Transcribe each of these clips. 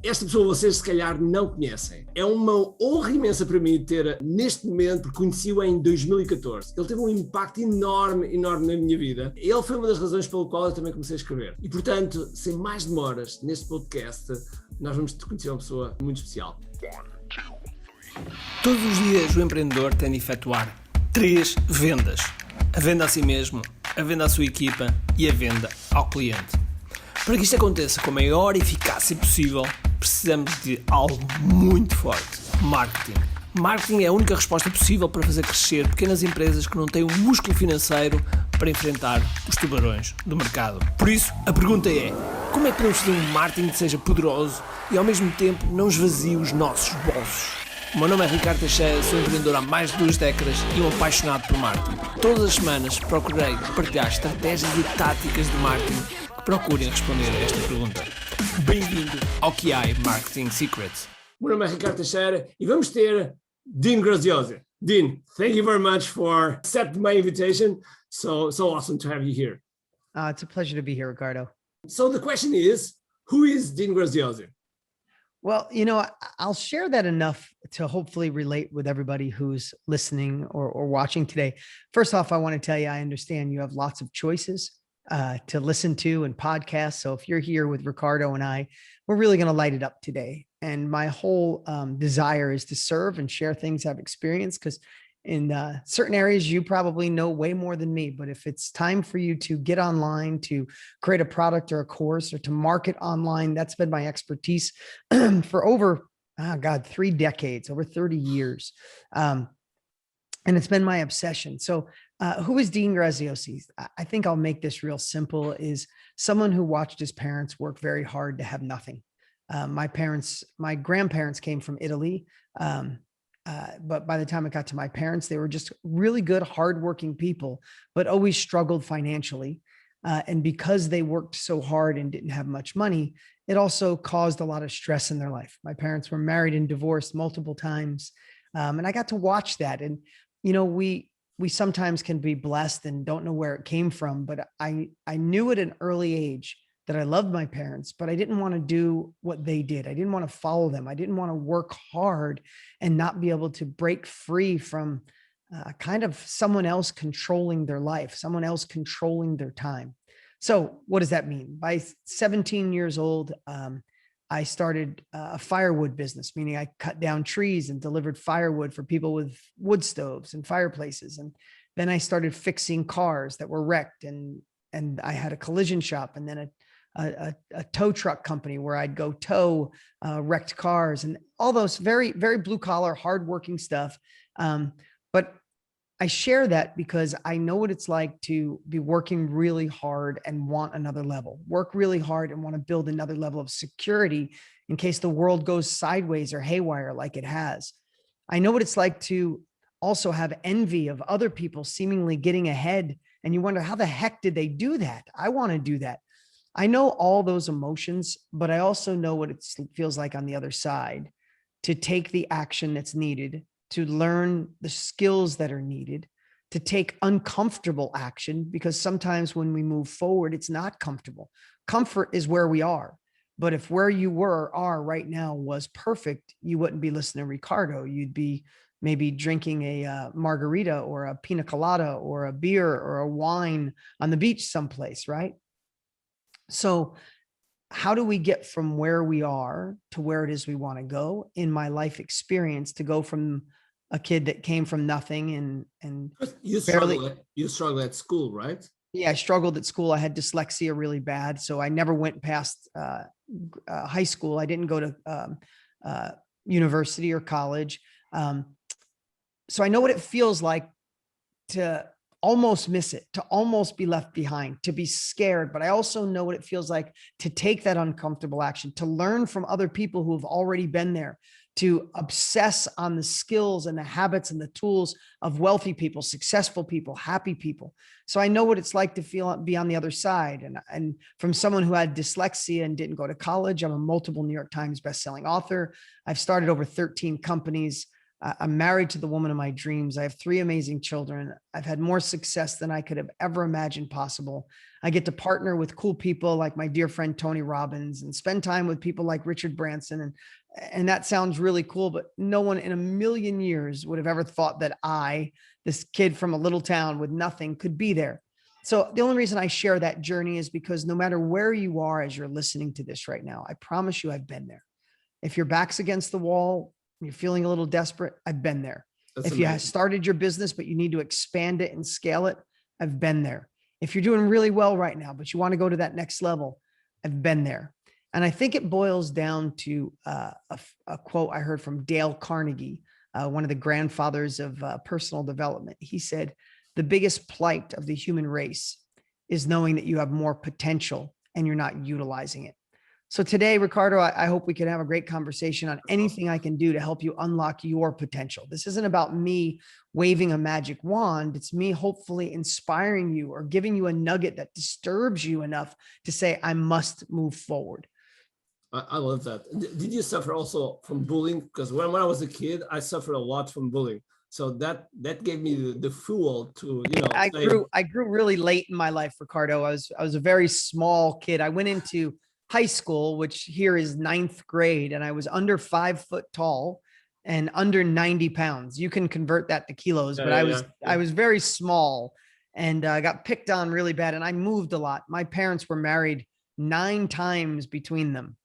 Esta pessoa vocês se calhar não conhecem. É uma honra imensa para mim ter neste momento, porque conheci-o em 2014. Ele teve um impacto enorme na minha vida. Ele foi uma das razões pelo qual eu também comecei a escrever. E portanto, sem mais demoras, neste podcast, nós vamos conhecer uma pessoa muito especial. Todos os dias o empreendedor tem de efetuar 3 vendas. A venda a si mesmo, a venda à sua equipa e a venda ao cliente. Para que isto aconteça com a maior eficácia possível, precisamos de algo muito forte: marketing. Marketing é a única resposta possível para fazer crescer pequenas empresas que não têm o músculo financeiro para enfrentar os tubarões do mercado. Por isso, a pergunta é: como é que podemos fazer um marketing que seja poderoso e ao mesmo tempo não esvazie os nossos bolsos? O meu nome é Ricardo Teixeira, sou empreendedor há mais de 2 décadas e um apaixonado por marketing. Todas as semanas procurei partilhar estratégias e táticas de marketing que procurem responder a esta pergunta. Bem-vindo ao Kiai Marketing Secrets. O meu nome é Ricardo Teixeira e vamos ter Dean Graziosi. Dean, thank you very much for accepting my invitation. So awesome to have you here. It's a pleasure to be here, Ricardo. So the question is, who is Dean Graziosi? Well, I'll share that enough to hopefully relate with everybody who's listening or watching today. First off, I want to tell you, I understand you have lots of choices to listen to and podcasts. So if you're here with Ricardo and I, we're really going to light it up today. And my whole desire is to serve and share things I've experienced, because in certain areas, you probably know way more than me. But if it's time for you to get online, to create a product or a course, or to market online, that's been my expertise for over, 3 decades, over 30 years. And it's been my obsession. So who is Dean Graziosi? I think I'll make this real simple: is someone who watched his parents work very hard to have nothing. My grandparents came from Italy. But by the time it got to my parents, they were just really good, hardworking people, but always struggled financially. And because they worked so hard and didn't have much money, it also caused a lot of stress in their life. My parents were married and divorced multiple times. And I got to watch that. And, we sometimes can be blessed and don't know where it came from, but I knew at an early age that I loved my parents, but I didn't want to do what they did. I didn't want to follow them. I didn't want to work hard and not be able to break free from kind of someone else controlling their life, someone else controlling their time. So what does that mean? By 17 years old, I started a firewood business, meaning I cut down trees and delivered firewood for people with wood stoves and fireplaces. And then I started fixing cars that were wrecked, and I had a collision shop, and then a tow truck company where I'd go tow wrecked cars, and all those very, very blue collar, hardworking stuff. But I share that because I know what it's like to be working really hard and want another level, work really hard and want to build another level of security in case the world goes sideways or haywire like it has. I know what it's like to also have envy of other people seemingly getting ahead, and you wonder, how the heck did they do that? I want to do that. I know all those emotions, but I also know what it feels like on the other side, to take the action that's needed, to learn the skills that are needed, to take uncomfortable action, because sometimes when we move forward, it's not comfortable. Comfort is where we are. But if where you are right now was perfect, you wouldn't be listening to Ricardo. You'd be maybe drinking a margarita or a pina colada or a beer or a wine on the beach someplace, right? So how do we get from where we are to where it is we want to go? In my life experience, to go from a kid that came from nothing and you struggled at school, right? Yeah, I struggled at school. I had dyslexia really bad, so I never went past high school. I didn't go to university or college. So I know what it feels like to almost miss it, to almost be left behind, to be scared. But I also know what it feels like to take that uncomfortable action, to learn from other people who have already been there, to obsess on the skills and the habits and the tools of wealthy people, successful people, happy people. So I know what it's like to be on the other side. And from someone who had dyslexia and didn't go to college, I'm a multiple New York Times bestselling author. I've started over 13 companies. I'm married to the woman of my dreams. I have 3 amazing children. I've had more success than I could have ever imagined possible. I get to partner with cool people like my dear friend, Tony Robbins, and spend time with people like Richard Branson. And that sounds really cool, but no one in a million years would have ever thought that this kid from a little town with nothing, could be there. So the only reason I share that journey is because no matter where you are as you're listening to this right now, I promise you I've been there. If your back's against the wall, you're feeling a little desperate, I've been there. That's if amazing. you started your business, but you need to expand it and scale it, I've been there. If you're doing really well right now, but you want to go to that next level, I've been there. And I think it boils down to a quote I heard from Dale Carnegie, one of the grandfathers of personal development. He said, the biggest plight of the human race is knowing that you have more potential and you're not utilizing it. So today, Ricardo, I hope we can have a great conversation on anything I can do to help you unlock your potential. This isn't about me waving a magic wand. It's me hopefully inspiring you or giving you a nugget that disturbs you enough to say, I must move forward. I love that. Did you suffer also from bullying? Because when I was a kid, I suffered a lot from bullying. So that gave me the fuel to, I grew really late in my life, Ricardo. I was a very small kid. I went into high school, which here is 9th grade, and I was under 5 foot tall and under 90 pounds. You can convert that to kilos, but I was very small, and I got picked on really bad, and I moved a lot. My parents were married 9 times between them.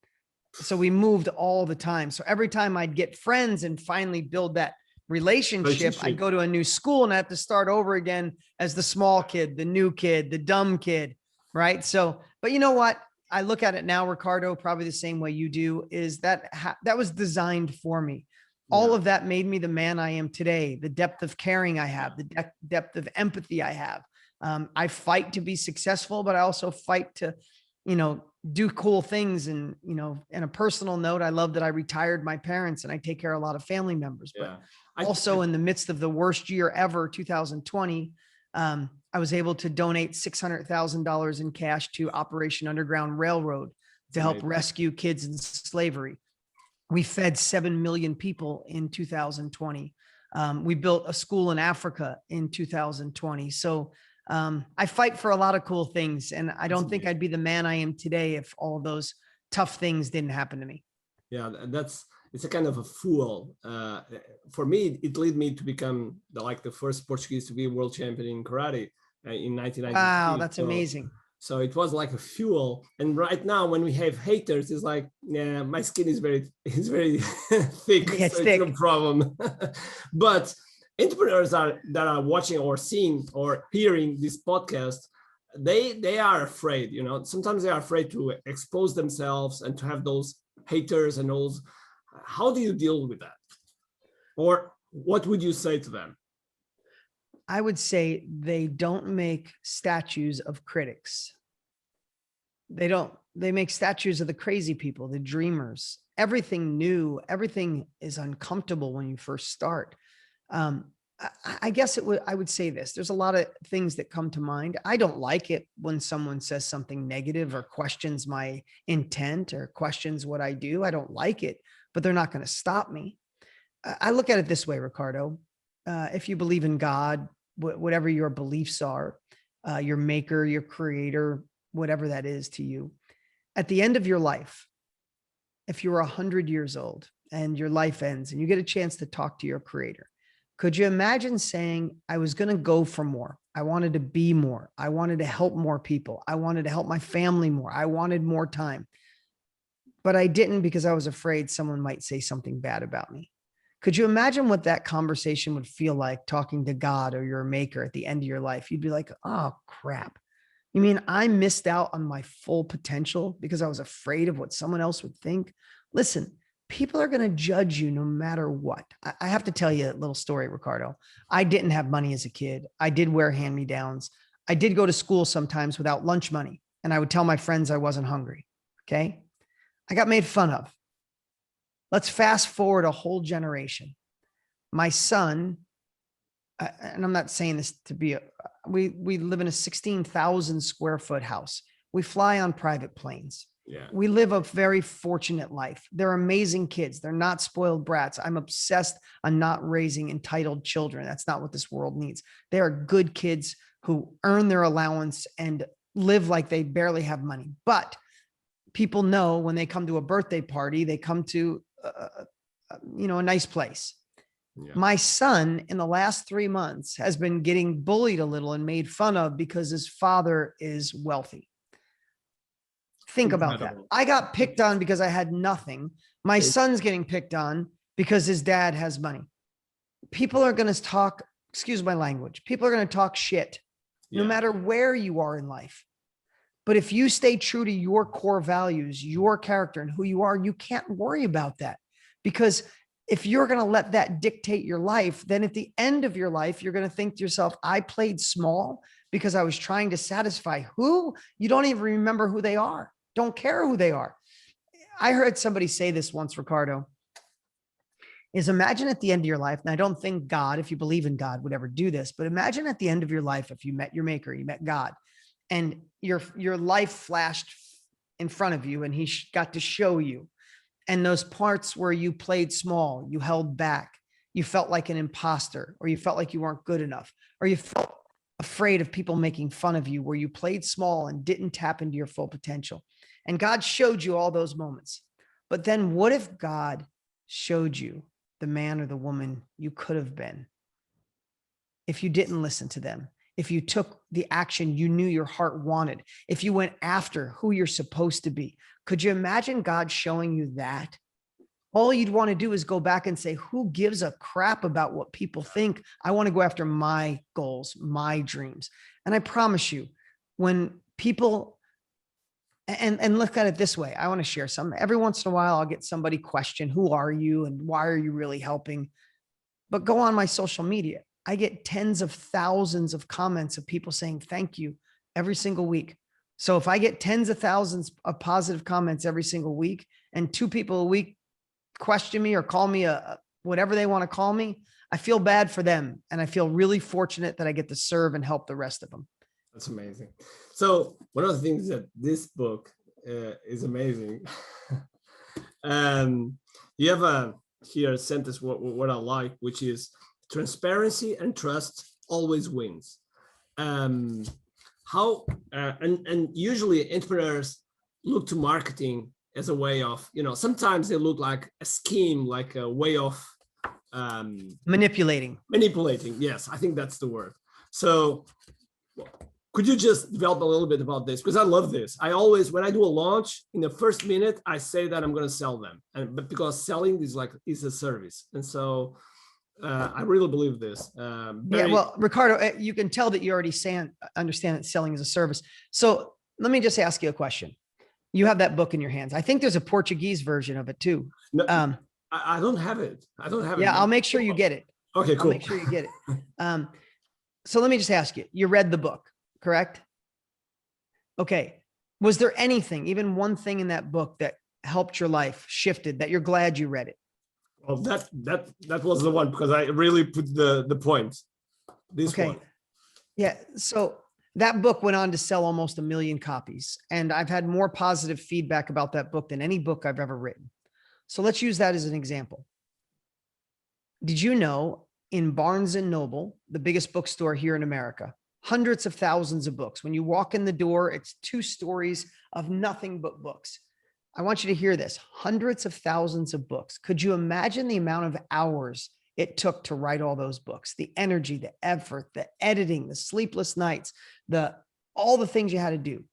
So we moved all the time. So every time I'd get friends and finally build that relationship, I'd go to a new school and I have to start over again as the small kid, the new kid, the dumb kid, right? So, but you know what? I look at it now, Ricardo, probably the same way you do, is that was designed for me. All of that made me the man I am today, the depth of caring I have, the depth of empathy I have. I fight to be successful, but I also fight to, do cool things. And, in a personal note, I love that I retired my parents and I take care of a lot of family members, but also in the midst of the worst year ever, 2020, I was able to donate $600,000 in cash to Operation Underground Railroad to help rescue kids in slavery. We fed 7 million people in 2020. We built a school in Africa in 2020. So I fight for a lot of cool things, and I don't think I'd be the man I am today if all those tough things didn't happen to me. Yeah, it's a kind of a fuel. For me, it led me to become the first Portuguese to be world champion in karate in 1993. Wow, that's amazing. So it was like a fuel. And right now, when we have haters, it's like, yeah, my skin is very thick. Yeah, so it's no problem. But entrepreneurs that are watching or seeing or hearing this podcast, they are afraid. Sometimes they are afraid to expose themselves and to have those haters and those. How do you deal with that? Or what would you say to them? I would say they don't make statues of critics. They make statues of the crazy people, the dreamers. Everything new, everything is uncomfortable when you first start. I guess I would say this. There's a lot of things that come to mind. I don't like it when someone says something negative or questions my intent or questions what I do. I don't like it, but they're not going to stop me. I look at it this way, Ricardo. If you believe in God, whatever your beliefs are, your maker, your creator, whatever that is to you, at the end of your life, if you're 100 years old and your life ends and you get a chance to talk to your creator, could you imagine saying, I was going to go for more. I wanted to be more. I wanted to help more people. I wanted to help my family more. I wanted more time, but I didn't because I was afraid someone might say something bad about me. Could you imagine what that conversation would feel like talking to God or your maker at the end of your life? You'd be like, oh crap. You mean I missed out on my full potential because I was afraid of what someone else would think? Listen, people are going to judge you no matter what. I have to tell you a little story, Ricardo. I didn't have money as a kid. I did wear hand-me-downs. I did go to school sometimes without lunch money, and I would tell my friends I wasn't hungry. Okay. I got made fun of. Let's fast forward a whole generation. My son, and I'm not saying this to be, we live in a 16,000 square foot house. We fly on private planes. Yeah. We live a very fortunate life. They're amazing kids. They're not spoiled brats. I'm obsessed on not raising entitled children. That's not what this world needs. They are good kids who earn their allowance and live like they barely have money. But people know when they come to a birthday party, they come to, a nice place. Yeah. My son in the last 3 months has been getting bullied a little and made fun of because his father is wealthy. Think about that. I got picked on because I had nothing. My son's getting picked on because his dad has money. People are going to talk, excuse my language, people are going to talk shit no matter where you are in life. But if you stay true to your core values, your character and who you are, you can't worry about that. Because if you're going to let that dictate your life, then at the end of your life, you're going to think to yourself, I played small because I was trying to satisfy who? You don't even remember who they are. Don't care who they are. I heard somebody say this once, Ricardo, is imagine at the end of your life, and I don't think God, if you believe in God, would ever do this, but imagine at the end of your life, if you met your maker, you met God, and your life flashed in front of you and he got to show you. And those parts where you played small, you held back, you felt like an imposter, or you felt like you weren't good enough, or you felt afraid of people making fun of you, where you played small and didn't tap into your full potential. And God showed you all those moments. But then what if God showed you the man or the woman you could have been if you didn't listen to them, if you took the action you knew your heart wanted, if you went after who you're supposed to be? Could you imagine God showing you that? All you'd want to do is go back and say, who gives a crap about what people think? I want to go after my goals, my dreams. And I promise you, when people, and look at it this way, I want to share some. Every once in a while, I'll get somebody question, who are you and why are you really helping? But go on my social media. I get tens of thousands of comments of people saying thank you every single week. So if I get tens of thousands of positive comments every single week, and 2 people a week question me or call me whatever they want to call me, I feel bad for them. And I feel really fortunate that I get to serve and help the rest of them. That's amazing. So one of the things that this book is amazing. You have here a sentence what I like, which is transparency and trust always wins. And usually entrepreneurs look to marketing as a way of, sometimes they look like a scheme, like a way of manipulating. Yes, I think that's the word. So could you just develop a little bit about this? Because I love this. I always, when I do a launch, in the first minute, I say that I'm going to sell them, but because selling is a service. And so I really believe this. Well, Ricardo, you can tell that you already understand that selling is a service. So let me just ask you a question. You have that book in your hands. I think there's a Portuguese version of it too. No, I don't have it. Yeah, I'll make sure you get it. Okay, cool. I'll make sure you get it. So let me just ask you, you read the book, correct? Okay. Was there anything, even one thing in that book that helped your life, shifted, that you're glad you read it? Well, that was the one, because I really put the point. This one. Yeah. So that book went on to sell almost 1 million copies. And I've had more positive feedback about that book than any book I've ever written. So let's use that as an example. Did you know in Barnes and Noble, the biggest bookstore here in America, hundreds of thousands of books. When you walk in the door, it's 2 stories of nothing but books. I want you to hear this. Hundreds of thousands of books. Could you imagine the amount of hours it took to write all those books? The energy, the effort, the editing, the sleepless nights, all the things you had to do.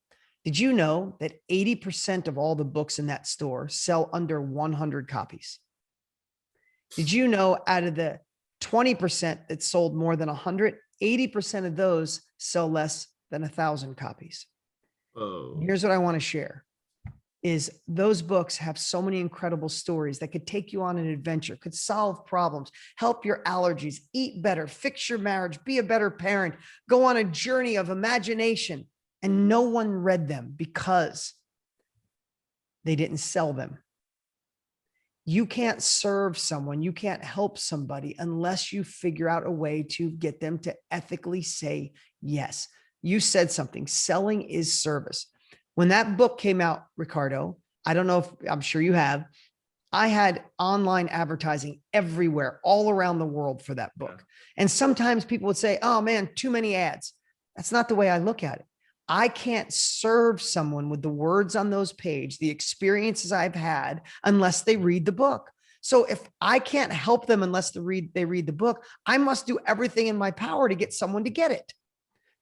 Did you know that 80% of all the books in that store sell under 100 copies? Did you know out of the 20% that sold more than 100, 80% of those sell less than 1,000 copies? Oh. Here's what I want to share. Is those books have so many incredible stories that could take you on an adventure, could solve problems, help your allergies, eat better, fix your marriage, be a better parent, go on a journey of imagination. And no one read them because they didn't sell them. You can't serve someone, you can't help somebody unless you figure out a way to get them to ethically say yes. You said something, selling is service. When that book came out, Ricardo, I don't know if I'm sure you have, I had online advertising everywhere, all around the world for that book. And sometimes people would say, oh man, too many ads. That's not the way I look at it. I can't serve someone with the words on those pages, the experiences I've had, unless they read the book. So if I can't help them unless they read the book, I must do everything in my power to get someone to get it.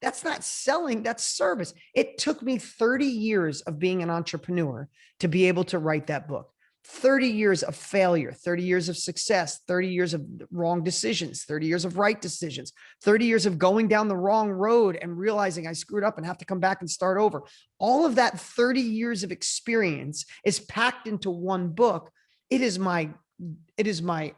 That's not selling, that's service. It took me 30 years of being an entrepreneur to be able to write that book. 30 years of failure, 30 years of success, 30 years of wrong decisions, 30 years of right decisions, 30 years of going down the wrong road and realizing I screwed up and have to come back and start over. All of that 30 years of experience is packed into one book. It is my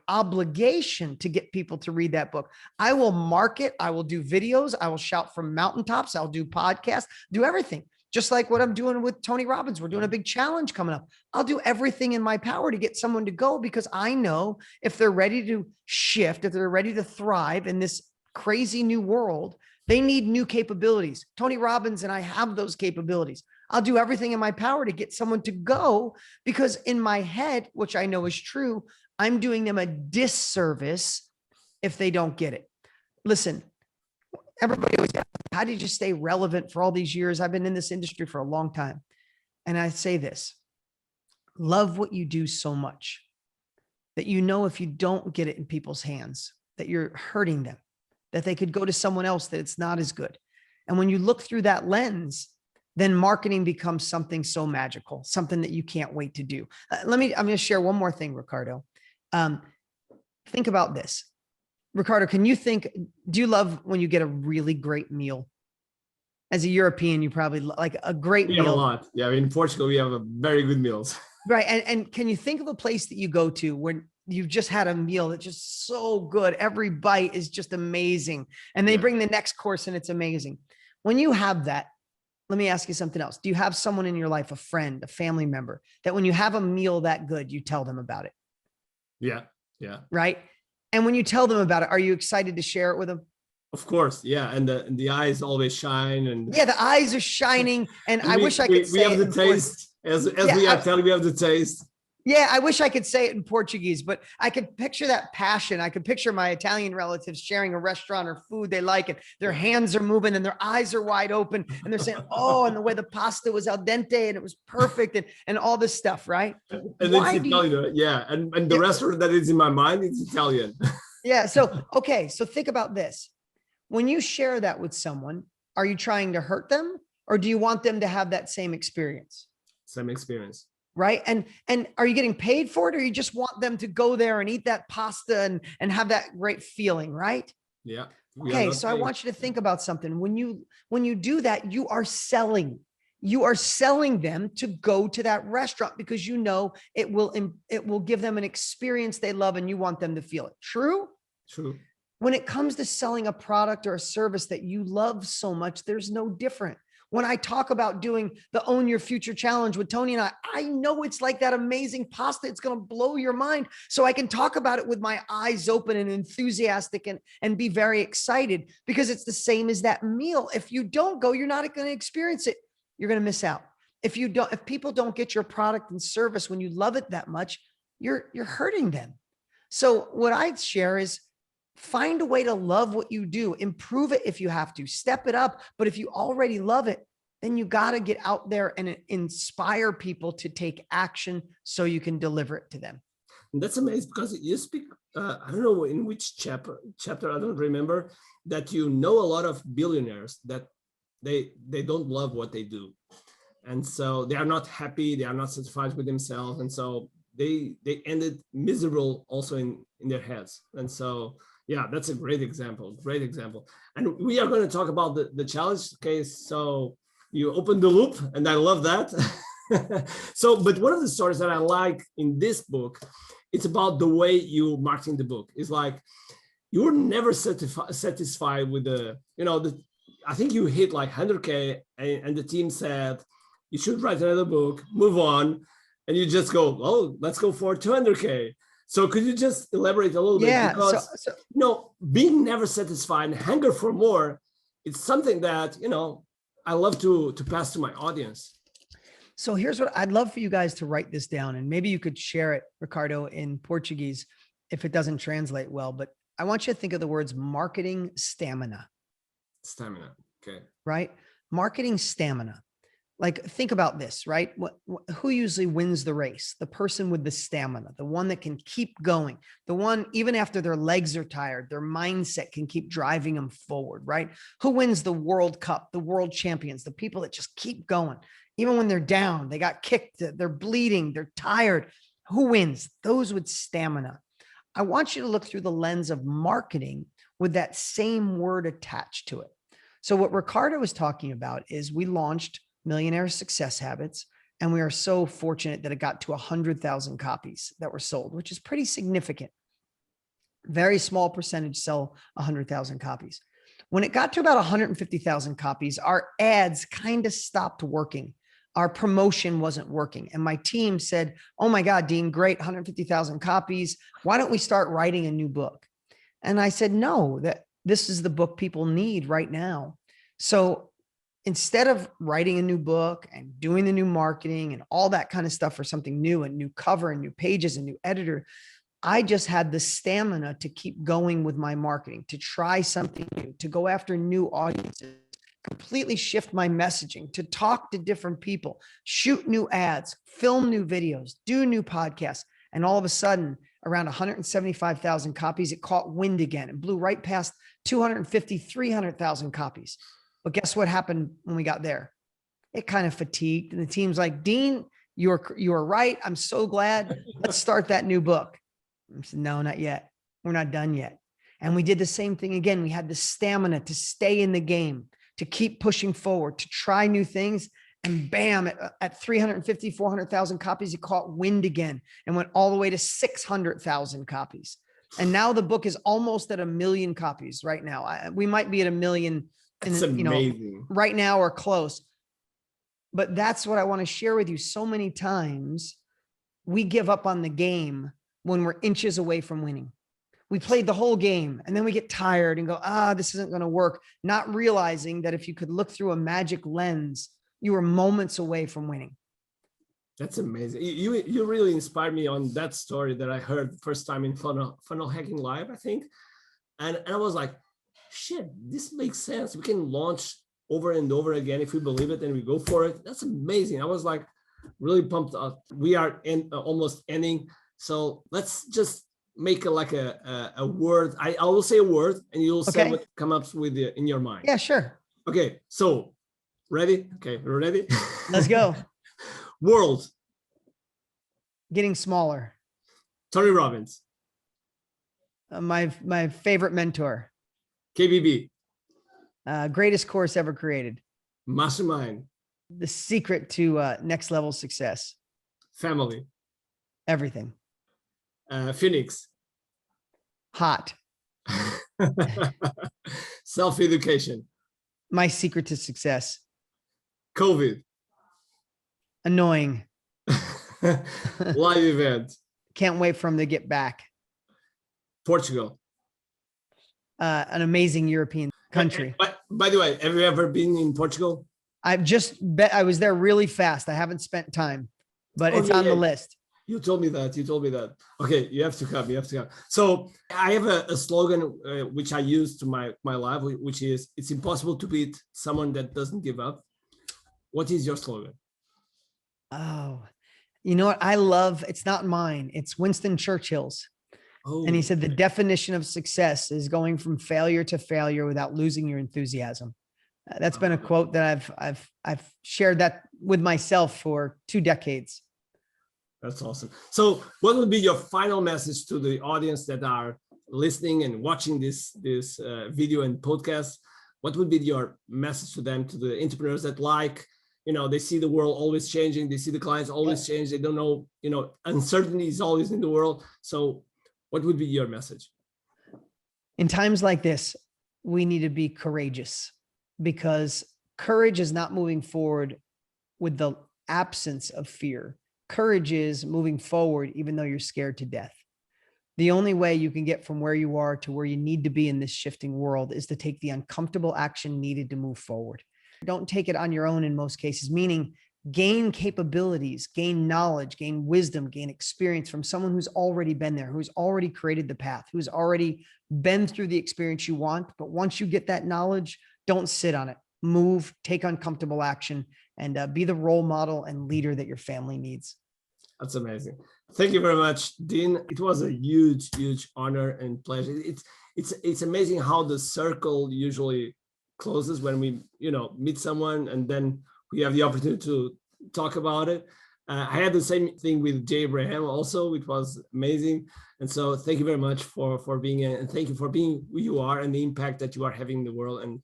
obligation to get people to read that book. I will market, I will do videos, I will shout from mountaintops, I'll do podcasts, do everything. Just like what I'm doing with Tony Robbins. We're doing a big challenge coming up. I'll do everything in my power to get someone to go, because I know if they're ready to shift, if they're ready to thrive in this crazy new world, they need new capabilities. Tony Robbins and I have those capabilities. I'll do everything in my power to get someone to go, because in my head, which I know is true, I'm doing them a disservice if they don't get it. Listen, everybody always asks, how did you stay relevant for all these years? I've been in this industry for a long time. And I say this, love what you do so much that you know if you don't get it in people's hands, that you're hurting them, that they could go to someone else that it's not as good. And when you look through that lens, then marketing becomes something so magical, something that you can't wait to do. I'm going to share one more thing, Ricardo. Think about this. Ricardo, do you love when you get a really great meal? As a European, you probably like a great meal. We have a lot. Yeah, in Portugal, we have a very good meals. Right. And can you think of a place that you go to when you've just had a meal that's just so good? Every bite is just amazing. And they bring the next course and it's amazing. When you have that, let me ask you something else. Do you have someone in your life, a friend, a family member, that when you have a meal that good, you tell them about it? Yeah. Yeah. Right. And when you tell them about it, are you excited to share it with them? Of course. Yeah. And the eyes always shine. And yeah, the eyes are shining. And I wish I could say we have the taste. As we are telling, we have the taste. Yeah, I wish I could say it in Portuguese, but I could picture that passion. I could picture my Italian relatives sharing a restaurant or food they like, and their hands are moving and their eyes are wide open. And they're saying, oh, and the way the pasta was al dente and it was perfect and all this stuff, right? And it's Italian, yeah. And the restaurant that is in my mind, it's Italian. Yeah. So, okay. So think about this. When you share that with someone, are you trying to hurt them, or do you want them to have that same experience? Same experience. Right. And are you getting paid for it, or you just want them to go there and eat that pasta and have that great feeling? Right. Yeah. Okay. So I want you to think about something. When you do that, you are selling them to go to that restaurant, because you know it will give them an experience they love and you want them to feel it. True? True. When it comes to selling a product or a service that you love so much, there's no different. When I talk about doing the Own Your Future Challenge with Tony and I know it's like that amazing pasta. It's going to blow your mind. So I can talk about it with my eyes open and enthusiastic and be very excited, because it's the same as that meal. If you don't go, you're not going to experience it. You're going to miss out. If people don't get your product and service when you love it that much, you're hurting them. So what I'd share is, find a way to love what you do, improve it if you have to, step it up. But if you already love it, then you got to get out there and inspire people to take action so you can deliver it to them. And that's amazing, because you speak, I don't know in which chapter, I don't remember, that you know a lot of billionaires that they don't love what they do. And so they are not happy, they are not satisfied with themselves. And so they ended miserable also in their heads. And so, yeah, that's a great example. And we are going to talk about the challenge case. So you opened the loop, and I love that. But one of the stories that I like in this book, it's about the way you marketing the book. It's like, you're never satisfied with I think you hit like 100K and the team said, you should write another book, move on. And you just go, oh, let's go for 200K. So could you just elaborate a little bit? Because, being never satisfied and hunger for more, it's something that, I love to pass to my audience. So here's what I'd love for you guys to write this down, and maybe you could share it, Ricardo, in Portuguese if it doesn't translate well, but I want you to think of the words marketing stamina. Stamina. Okay. Right? marketing stamina. Like, think about this, right? Who usually wins the race? The person with the stamina, the one that can keep going, the one, even after their legs are tired, their mindset can keep driving them forward, right? Who wins the World Cup, the world champions, the people that just keep going, even when they're down, they got kicked, they're bleeding, they're tired. Who wins? Those with stamina. I want you to look through the lens of marketing with that same word attached to it. So what Ricardo was talking about is we launched Millionaire Success Habits, and we are so fortunate that it got to 100,000 copies that were sold, which is pretty significant. Very small percentage sell 100,000 copies. When it got to about 150,000 copies, our ads kind of stopped working. Our promotion wasn't working. And my team said, oh my God, Dean, great, 150,000 copies. Why don't we start writing a new book? And I said, no, that this is the book people need right now. So instead of writing a new book and doing the new marketing and all that kind of stuff for something new, and new cover and new pages and new editor, I just had the stamina to keep going with my marketing, to try something new, to go after new audiences, completely shift my messaging, to talk to different people, shoot new ads, film new videos, do new podcasts. And all of a sudden, around 175,000 copies, it caught wind again and blew right past 250, 300,000 copies. But guess what happened when we got there? It kind of fatigued. And the team's like, Dean, you're right. I'm so glad. Let's start that new book. I said, no, not yet. We're not done yet. And we did the same thing again. We had the stamina to stay in the game, to keep pushing forward, to try new things. And bam, at 350, 400,000 copies, it caught wind again and went all the way to 600,000 copies. And now the book is almost at 1 million copies right now. We might be at 1 million. It's amazing. Right now or close. But that's what I want to share with you. So many times we give up on the game when we're inches away from winning. We played the whole game and then we get tired and go, this isn't going to work. Not realizing that if you could look through a magic lens, you were moments away from winning. That's amazing. You really inspired me on that story that I heard first time in Funnel Hacking Live, I think. And I was like, shit, this makes sense. We can launch over and over again if we believe it and we go for it. That's amazing. I was like really pumped up. We are almost ending. So let's just make a word. I will say a word and you'll say what comes up with in your mind. Yeah, sure. Okay. So ready? Okay. We're ready. Let's go. World. Getting smaller. Tony Robbins. My favorite mentor. KBB. Greatest course ever created. Mastermind. The secret to next level success. Family. Everything. Phoenix. Hot. Self-education. My secret to success. COVID. Annoying. Live event. Can't wait for him to get back. Portugal. An amazing European country. By the way, have you ever been in Portugal? I was there really fast. I haven't spent time, but it's on the list. You told me that. Okay, you have to come. So I have a slogan which I use to my life, which is, it's impossible to beat someone that doesn't give up. What is your slogan? Oh, you know what? I love, it's not mine. It's Winston Churchill's. Oh, and he said, the definition of success is going from failure to failure without losing your enthusiasm. That's been a quote that I've shared that with myself for 2 decades. That's awesome. So what would be your final message to the audience that are listening and watching this video and podcast? What would be your message to them, to the entrepreneurs that they see the world always changing. They see the clients always change. They don't know, uncertainty is always in the world. So what would be your message? In times like this, we need to be courageous, because courage is not moving forward with the absence of fear. Courage is moving forward, even though you're scared to death. The only way you can get from where you are to where you need to be in this shifting world is to take the uncomfortable action needed to move forward. Don't take it on your own in most cases, meaning gain capabilities, gain knowledge, gain wisdom, gain experience from someone who's already been there, who's already created the path, who's already been through the experience you want. But once you get that knowledge, don't sit on it. move, take uncomfortable action, and be the role model and leader that your family needs. That's amazing. Thank you very much, Dean. It was a huge, huge honor and pleasure. It's amazing how the circle usually closes when we, meet someone and then we have the opportunity to talk about it. I had the same thing with Jay Abraham also. It was amazing. And so thank you very much for being here, and thank you for being who you are and the impact that you are having in the world. And,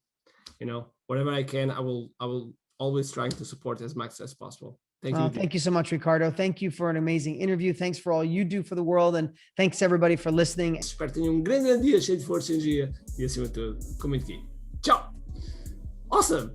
whatever I can, I will always try to support as much as possible. Thank you. Thank you so much, Ricardo. Thank you for an amazing interview. Thanks for all you do for the world. And thanks everybody for listening. Espero que tenham um grande dia, cheio de força e energia. E acima de tudo, comente aqui. Tchau. Awesome.